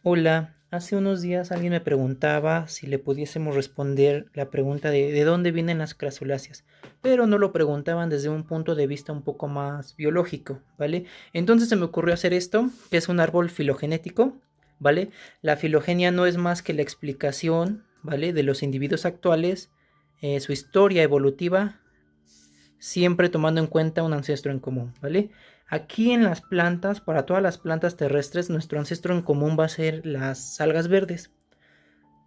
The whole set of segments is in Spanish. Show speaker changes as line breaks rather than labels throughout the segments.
Hola, hace unos días alguien me preguntaba si le pudiésemos responder la pregunta de dónde vienen las crasuláceas, pero no lo preguntaban desde un punto de vista un poco más biológico, ¿vale? Entonces se me ocurrió hacer esto, que es un árbol filogenético, ¿vale? La filogenia no es más que la explicación, ¿vale? De los individuos actuales, su historia evolutiva, siempre tomando en cuenta un ancestro en común, ¿vale? Aquí en las plantas, para todas las plantas terrestres, nuestro ancestro en común va a ser las algas verdes.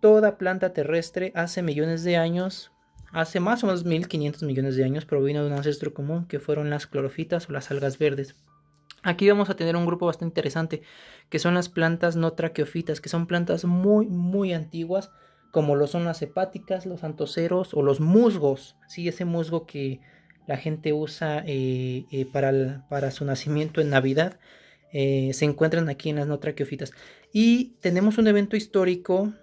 Toda planta terrestre hace millones de años, hace más o menos 1500 millones de años, provino de un ancestro común que fueron las clorofitas o las algas verdes. Aquí vamos a tener un grupo bastante interesante, que son las plantas no traqueofitas, que son plantas muy antiguas, como lo son las hepáticas, los antoceros o los musgos. Sí, ese musgo que la gente usa para su nacimiento en Navidad, se encuentran aquí en las no traqueofitas. Y tenemos un evento histórico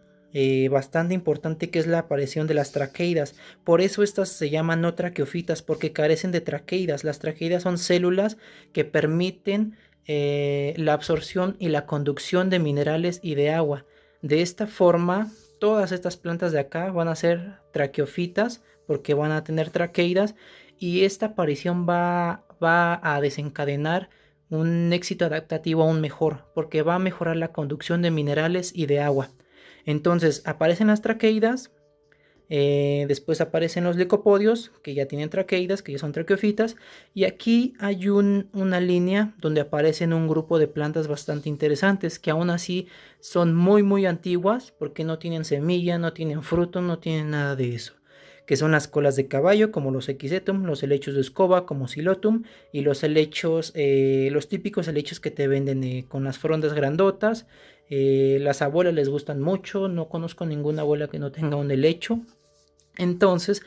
bastante importante, que es la aparición de las traqueidas. Por eso estas se llaman no traqueofitas, porque carecen de traqueidas. Las traqueidas son células que permiten la absorción y la conducción de minerales y de agua. De esta forma, todas estas plantas de acá van a ser traqueofitas porque van a tener traqueidas, y esta aparición va a desencadenar un éxito adaptativo aún mejor, porque va a mejorar la conducción de minerales y de agua. Entonces aparecen las traqueidas, después aparecen los licopodios, que ya tienen traqueidas, que ya son traqueofitas, y aquí hay una línea donde aparecen un grupo de plantas bastante interesantes, que aún así son muy antiguas, porque no tienen semilla, no tienen fruto, no tienen nada de eso, que son las colas de caballo, como los equisetum, los helechos de escoba, como silotum, y los helechos, los típicos helechos que te venden con las frondas grandotas. Las abuelas les gustan mucho, no conozco ninguna abuela que no tenga un helecho. Entonces,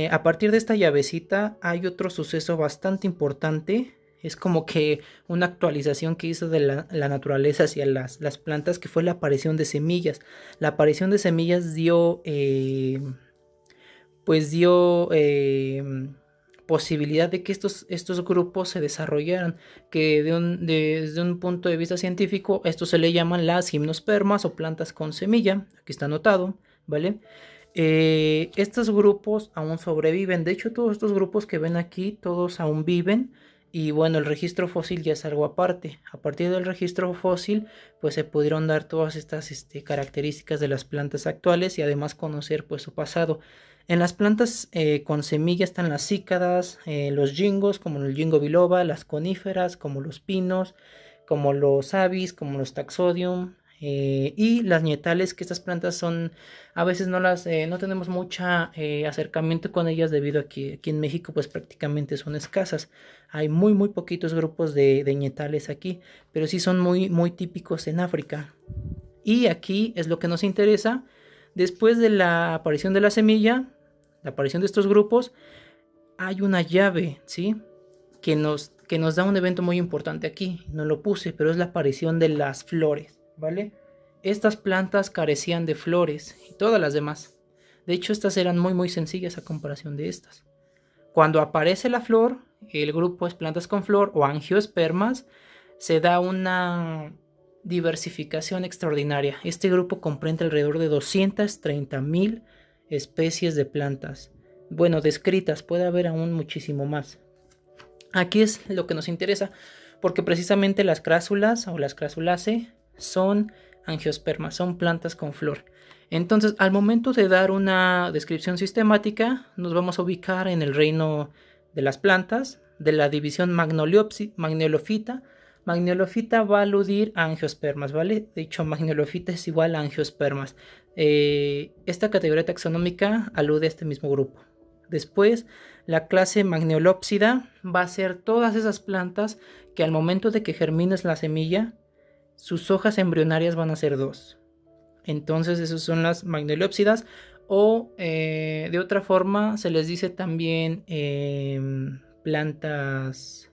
a partir de esta llavecita hay otro suceso bastante importante. Es como que una actualización que hizo de la naturaleza hacia las plantas, que fue la aparición de semillas. La aparición de semillas dio posibilidad de que estos grupos se desarrollaran, que desde un punto de vista científico esto se le llaman las gimnospermas o plantas con semilla. Aquí está anotado, ¿vale? Estos grupos aún sobreviven. De hecho, todos estos grupos que ven aquí, todos aún viven. Y bueno, el registro fósil ya es algo aparte. A partir del registro fósil, pues se pudieron dar todas estas características de las plantas actuales, y además conocer pues su pasado. En las plantas con semilla están las cícadas, los gingos, como el Ginkgo biloba, las coníferas, como los pinos, como los avis, como los taxodium, y las nietales, que estas plantas son, a veces no tenemos mucha acercamiento con ellas, debido a que aquí en México pues prácticamente son escasas. Hay muy poquitos grupos de nietales aquí, pero sí son muy típicos en África. Y aquí es lo que nos interesa. Después de la aparición de la semilla, la aparición de estos grupos, hay una llave, ¿sí? Que nos da un evento muy importante aquí. No lo puse, pero es la aparición de las flores, ¿vale? Estas plantas carecían de flores y todas las demás. De hecho, estas eran muy sencillas a comparación de estas. Cuando aparece la flor, el grupo es plantas con flor o angiospermas, se da una diversificación extraordinaria. Este grupo comprende alrededor de 230,000 especies de plantas. Bueno, descritas, puede haber aún muchísimo más. Aquí es lo que nos interesa, porque precisamente las crásulas o las crasulaceae son angiospermas, son plantas con flor. Entonces, al momento de dar una descripción sistemática, nos vamos a ubicar en el reino de las plantas, de la división Magniolofita. Magniolofita va a aludir a angiospermas, ¿vale? De hecho, Magniolofita es igual a angiospermas. Esta categoría taxonómica alude a este mismo grupo. Después, la clase Magniolópsida va a ser todas esas plantas que al momento de que germines la semilla, sus hojas embrionarias van a ser dos. Entonces, esas son las Magniolópsidas, o de otra forma se les dice también plantas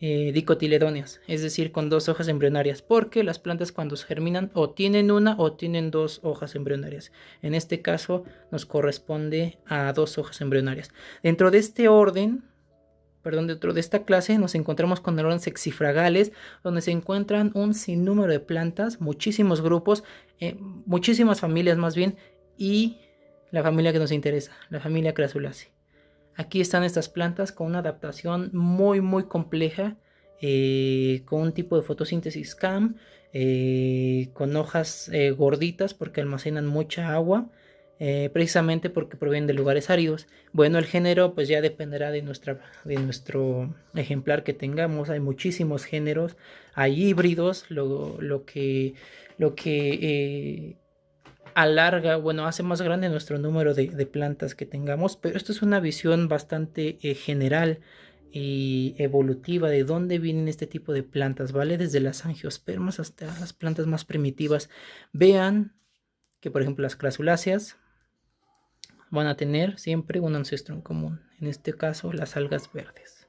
dicotiledóneas, es decir, con dos hojas embrionarias, porque las plantas cuando se germinan o tienen una o tienen dos hojas embrionarias. En este caso nos corresponde a dos hojas embrionarias. Dentro de este orden dentro de esta clase nos encontramos con órdenes hexifragales, donde se encuentran un sinnúmero de plantas, muchísimos grupos, muchísimas familias más bien, y la familia que nos interesa, la familia Crassulaceae. Aquí están estas plantas con una adaptación muy muy compleja, con un tipo de fotosíntesis CAM, con hojas gorditas porque almacenan mucha agua, precisamente porque provienen de lugares áridos. Bueno, el género pues ya dependerá de nuestro ejemplar que tengamos. Hay muchísimos géneros, hay híbridos, lo que alarga, bueno, hace más grande nuestro número de plantas que tengamos, pero esto es una visión bastante general y evolutiva de dónde vienen este tipo de plantas, ¿vale? Desde las angiospermas hasta las plantas más primitivas. Vean que, por ejemplo, las crasuláceas van a tener siempre un ancestro en común, en este caso las algas verdes.